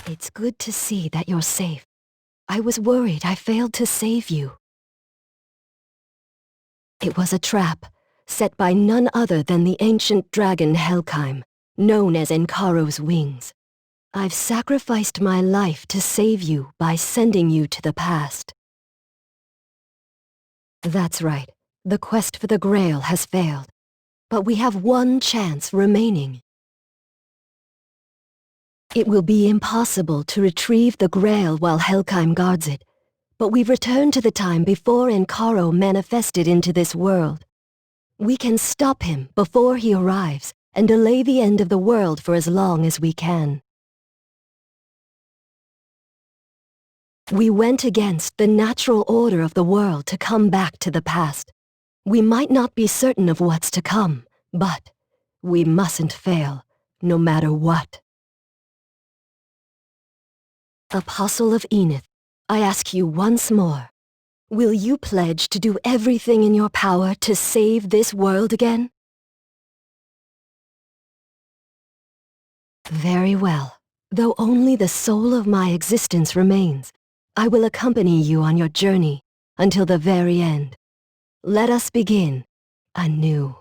It's good to see that you're safe. I was worried I failed to save you. It was a trap, set by none other than the ancient dragon Helkheim, known as Enkaro's wings. I've sacrificed my life to save you by sending you to the past. That's right. The quest for the Grail has failed. But we have one chance remaining. It will be impossible to retrieve the Grail while Helkheim guards it, but we've returned to the time before Enkaro manifested into this world. We can stop him before he arrives and delay the end of the world for as long as we can. We went against the natural order of the world to come back to the past. We might not be certain of what's to come, but we mustn't fail, no matter what. Apostle of Enith, I ask you once more, will you pledge to do everything in your power to save this world again? Very well. Though only the soul of my existence remains, I will accompany you on your journey until the very end. Let us begin anew.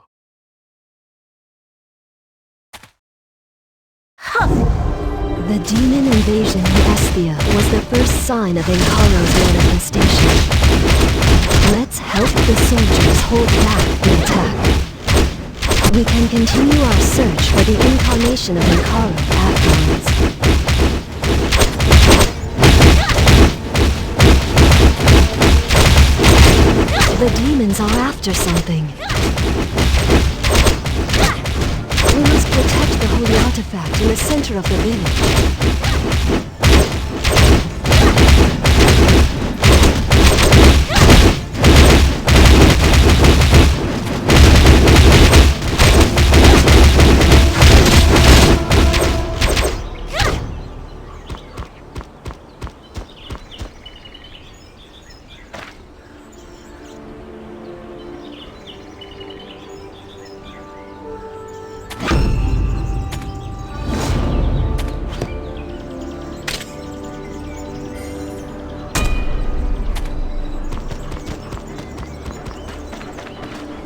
The demon invasion in Esthia was the first sign of Enkaro's manifestation. Let's help the soldiers hold back the attack. We can continue our search for the incarnation of Enkaro afterwards. The demons are after something. We must protect the holy artifact in the center of the village.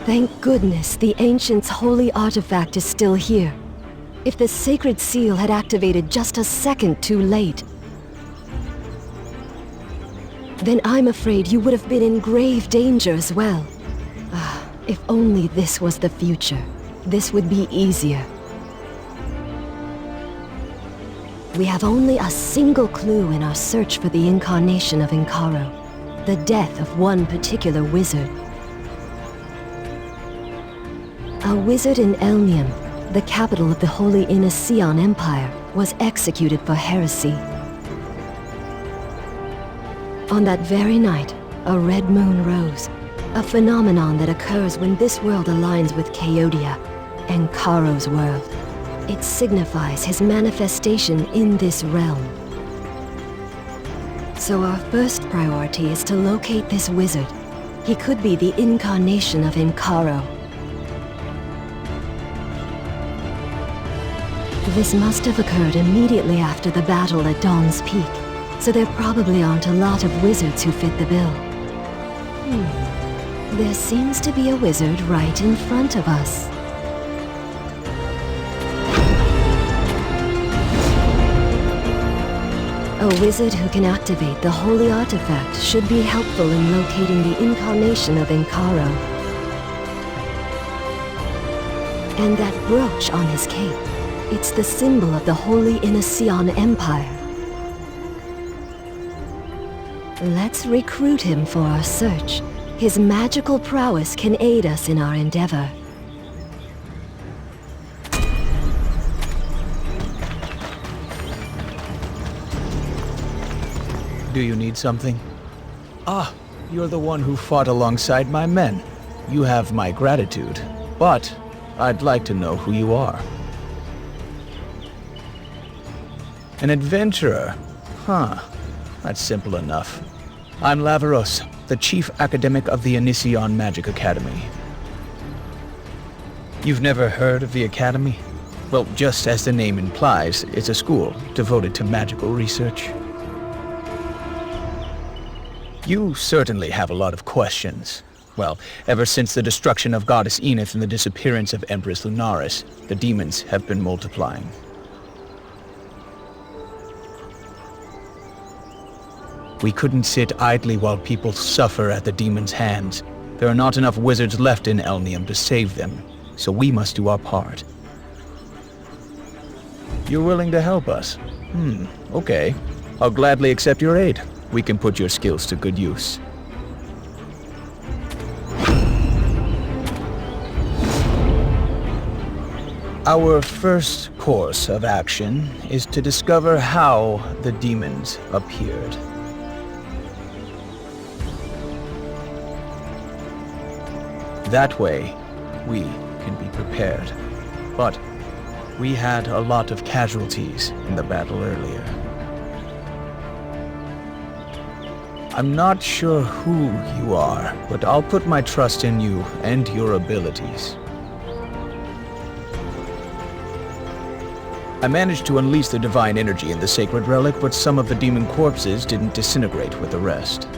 Thank goodness the Ancient's holy artifact is still here. If the sacred seal had activated just a second too late, then I'm afraid you would have been in grave danger as well. If only this was the future, this would be easier. We have only a single clue in our search for the incarnation of Enkaro, the death of one particular wizard. A wizard in Elnium, the capital of the Holy Inasean Empire, was executed for heresy. On that very night, a red moon rose, a phenomenon that occurs when this world aligns with Chaodia, Enkaro's world. It signifies his manifestation in this realm. So our first priority is to locate this wizard. He could be the incarnation of Enkaro. This must have occurred immediately after the battle at Dawn's Peak, so there probably aren't a lot of wizards who fit the bill. There seems to be a wizard right in front of us. A wizard who can activate the holy artifact should be helpful in locating the incarnation of Enkaro. And that brooch on his cape, it's the symbol of the Holy Inasean Empire. Let's recruit him for our search. His magical prowess can aid us in our endeavor. Do you need something? Ah, you're the one who fought alongside my men. You have my gratitude, but I'd like to know who you are. An adventurer? Huh. That's simple enough. I'm Laveros, the chief academic of the Inasean Magic Academy. You've never heard of the Academy? Well, just as the name implies, it's a school devoted to magical research. You certainly have a lot of questions. Well, ever since the destruction of Goddess Enith and the disappearance of Empress Lunaris, the demons have been multiplying. We couldn't sit idly while people suffer at the demons' hands. There are not enough wizards left in Elnium to save them, so we must do our part. You're willing to help us? Okay. I'll gladly accept your aid. We can put your skills to good use. Our first course of action is to discover how the demons appeared. That way, we can be prepared. But we had a lot of casualties in the battle earlier. I'm not sure who you are, but I'll put my trust in you and your abilities. I managed to unleash the divine energy in the sacred relic, but some of the demon corpses didn't disintegrate with the rest.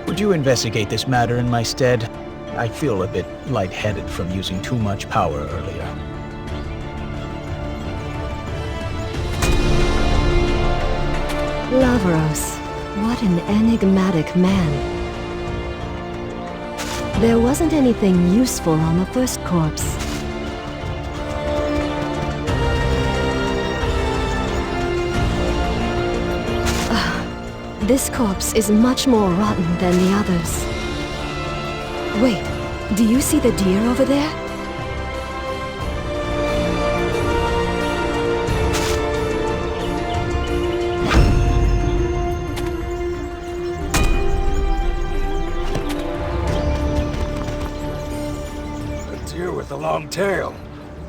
Would you investigate this matter in my stead? I feel a bit lightheaded from using too much power earlier. Lavros, what an enigmatic man. There wasn't anything useful on the first corpse. This corpse is much more rotten than the others. Wait, do you see the deer over there? A deer with a long tail.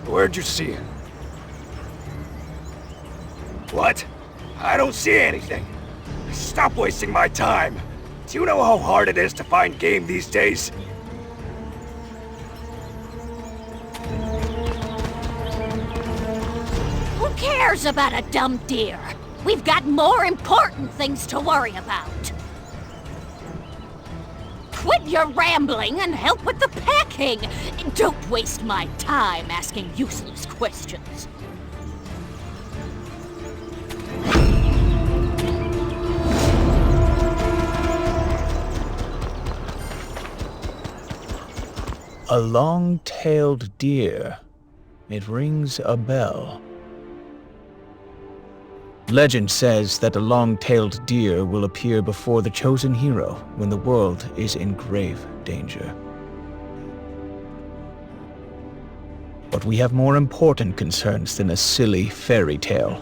Where'd you see it? What? I don't see anything. Stop wasting my time. Do you know how hard it is to find game these days? Who cares about a dumb deer? We've got more important things to worry about. Quit your rambling and help with the packing. Don't waste my time asking useless questions. A long-tailed deer. It rings a bell. Legend says that a long-tailed deer will appear before the chosen hero when the world is in grave danger. But we have more important concerns than a silly fairy tale.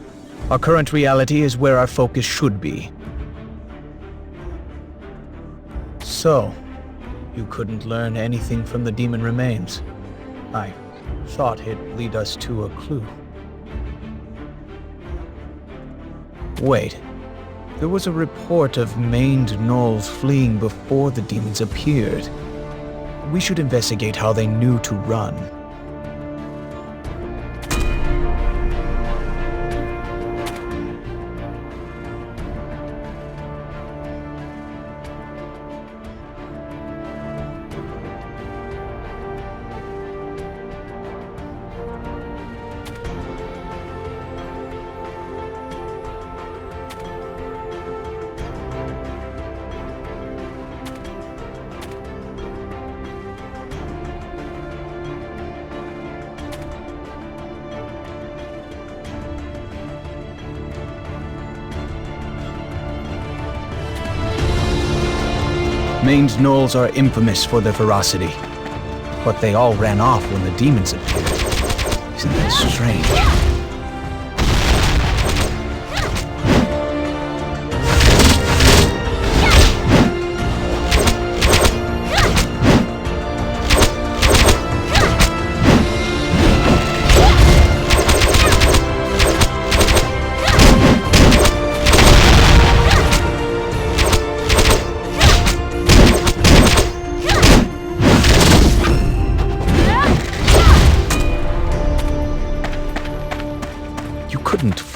Our current reality is where our focus should be. So, you couldn't learn anything from the demon remains. I thought it'd lead us to a clue. Wait. There was a report of maned gnolls fleeing before the demons appeared. We should investigate how they knew to run. Maned gnolls are infamous for their ferocity, but they all ran off when the demons appeared. Isn't that strange?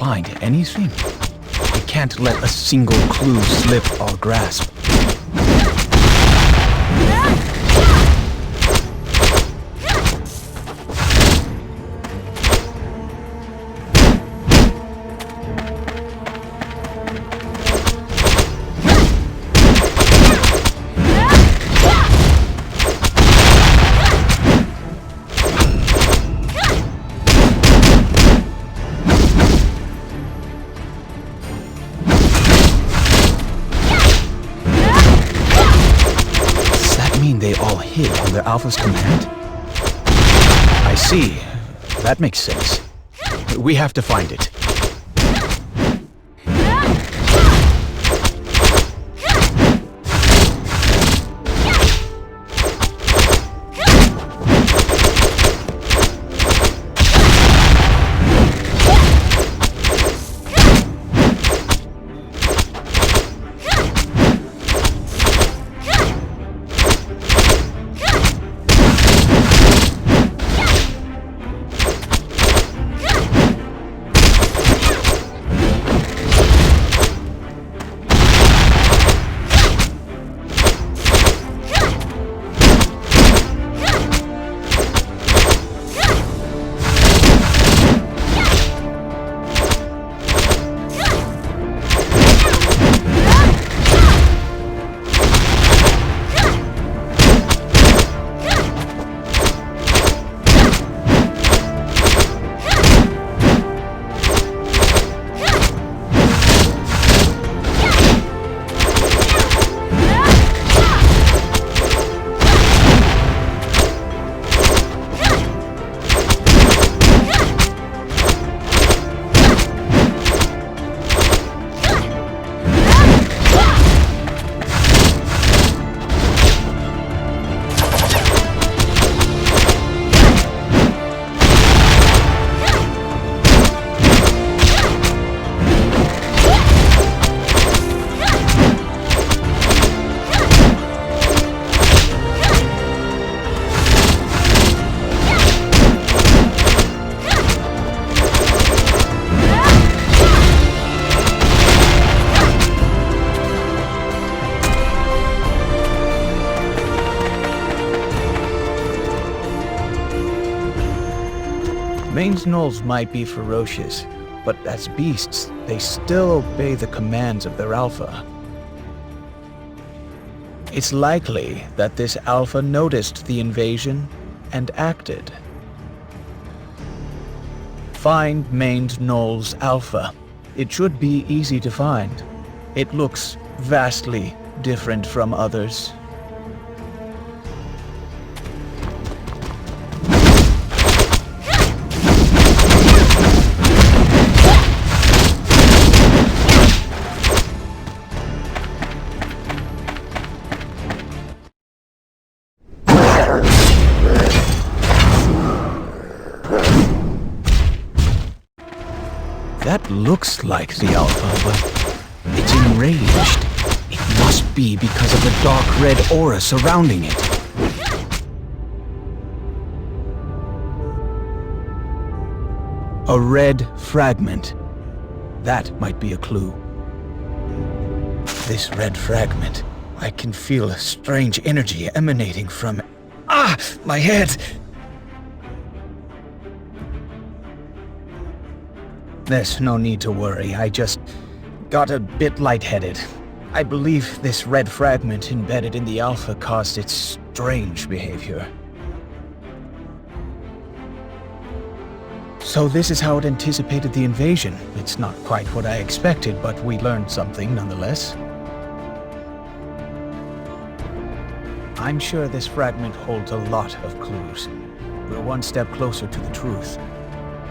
find anything. We can't let a single clue slip our grasp. They all hid on their Alpha's command? I see. That makes sense. We have to find it. Maine's gnolls might be ferocious, but as beasts, they still obey the commands of their alpha. It's likely that this alpha noticed the invasion and acted. Find Maine's gnoll's alpha. It should be easy to find. It looks vastly different from others. That looks like the Alpha, but it's enraged. It must be because of the dark red aura surrounding it. A red fragment. That might be a clue. This red fragment. I can feel a strange energy emanating from it. Ah! My head! There's no need to worry, I just got a bit lightheaded. I believe this red fragment embedded in the Alpha caused its strange behavior. So this is how it anticipated the invasion. It's not quite what I expected, but we learned something nonetheless. I'm sure this fragment holds a lot of clues. We're one step closer to the truth.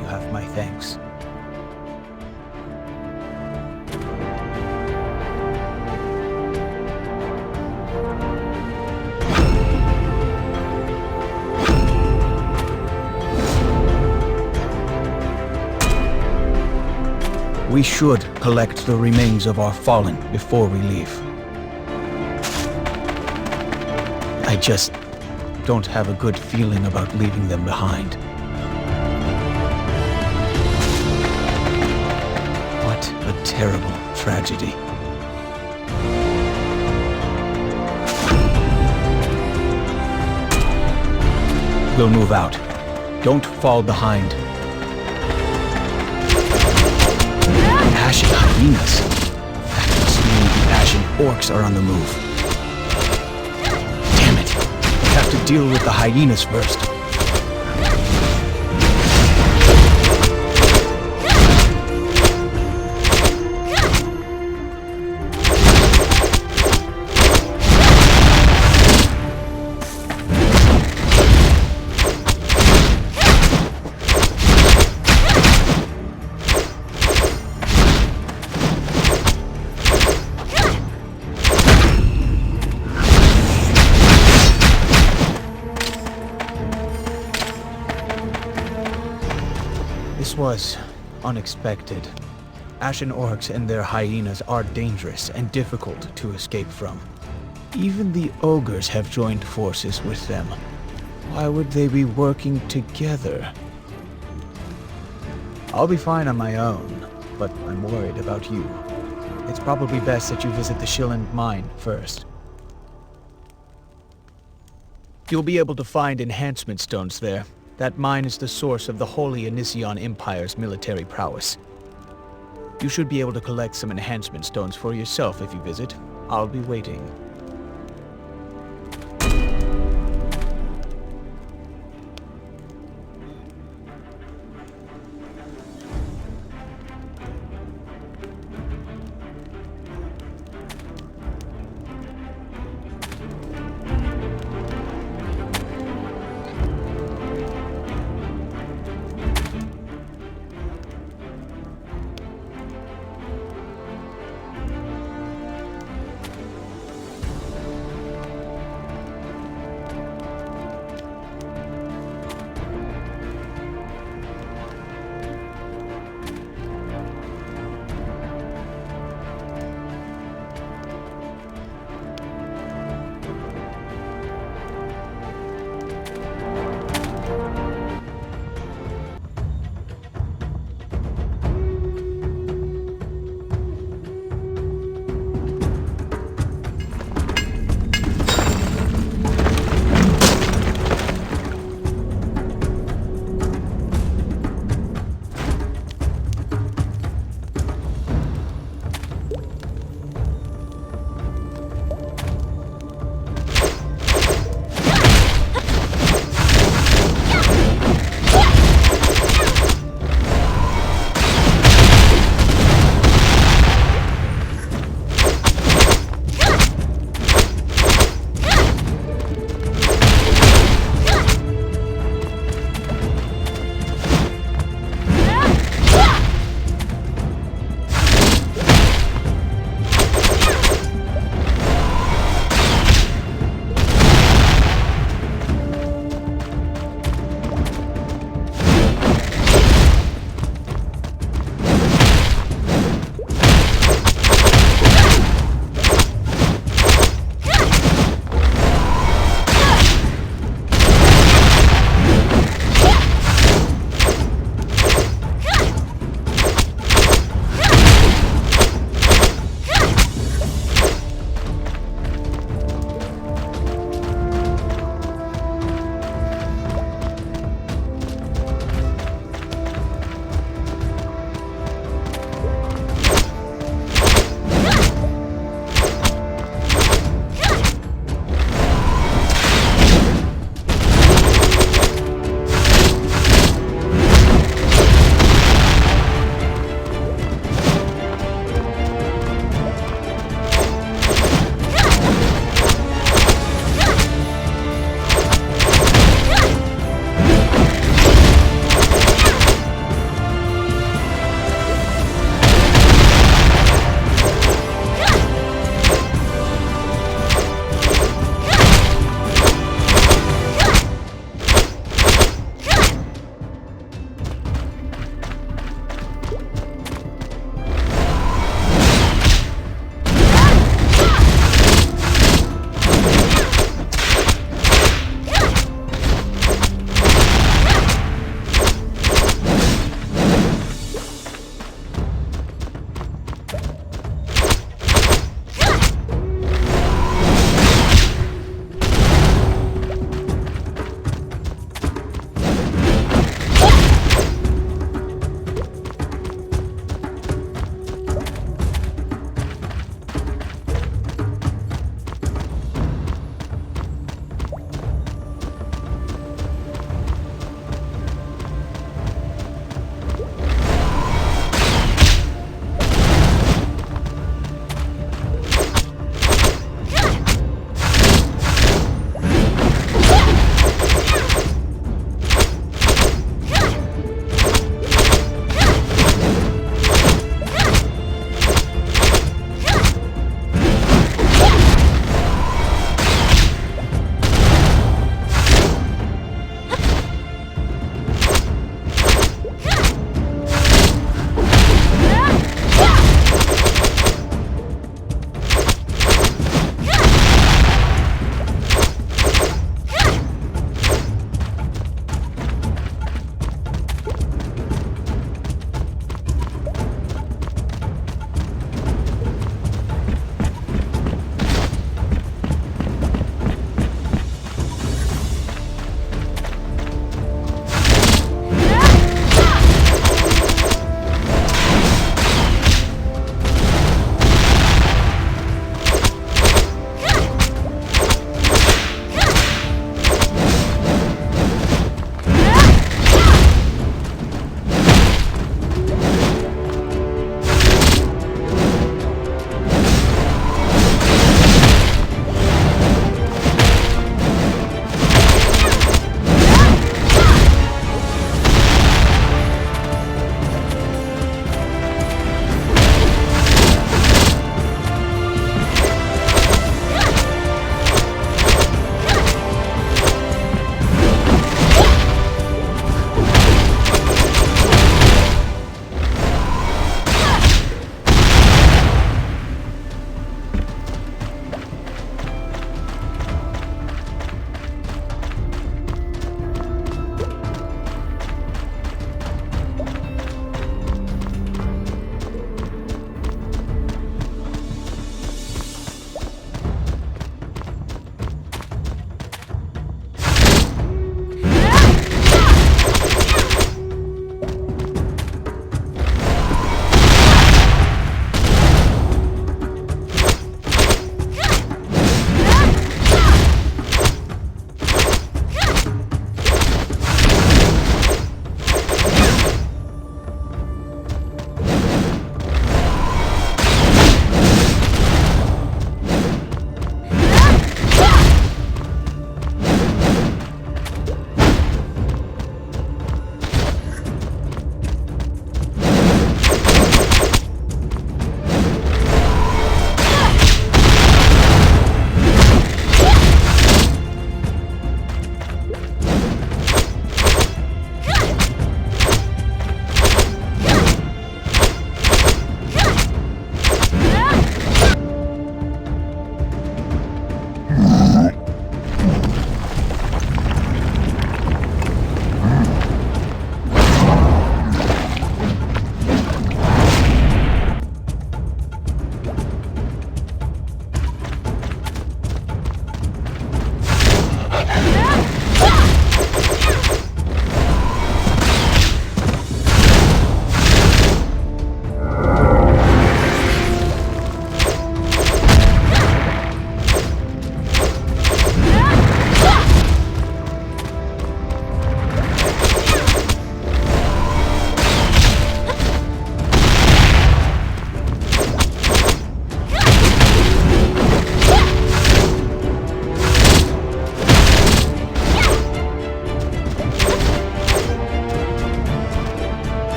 You have my thanks. We should collect the remains of our fallen before we leave. I just don't have a good feeling about leaving them behind. terrible tragedy. We'll move out. Don't fall behind. Ashen hyenas. That must mean the ashen orcs are on the move. Damn it. We have to deal with the hyenas first. This was unexpected. Ashen orcs and their hyenas are dangerous and difficult to escape from. Even the ogres have joined forces with them. Why would they be working together? I'll be fine on my own, but I'm worried about you. It's probably best that you visit the Shilland mine first. You'll be able to find enhancement stones there. That mine is the source of the Holy Anision Empire's military prowess. You should be able to collect some enhancement stones for yourself if you visit. I'll be waiting.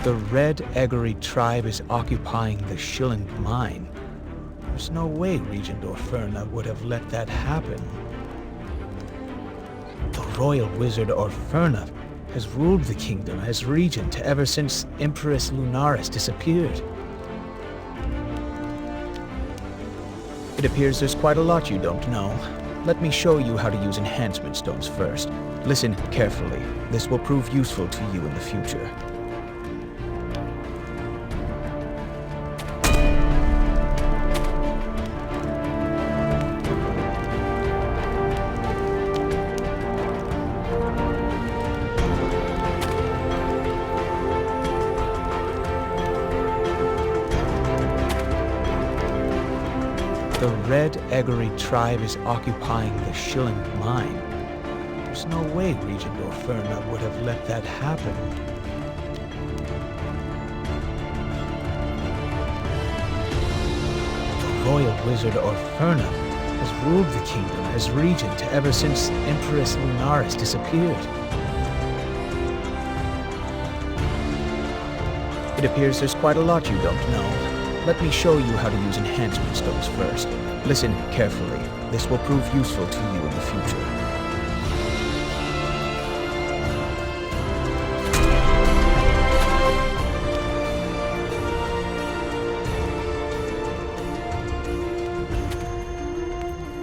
The Red Eggery tribe is occupying the Schilling mine. There's no way Regent Orferna would have let that happen. The royal wizard Orferna has ruled the kingdom as regent ever since Empress Lunaris disappeared. It appears there's quite a lot you don't know. Let me show you how to use enhancement stones first. Listen carefully. This will prove useful to you in the future. The Red Eggery tribe is occupying the Schilling mine. There's no way Regent Orferna would have let that happen. The royal wizard Orferna has ruled the kingdom as regent ever since Empress Lunaris disappeared. It appears there's quite a lot you don't know. Let me show you how to use enhancement stones first. Listen carefully. This will prove useful to you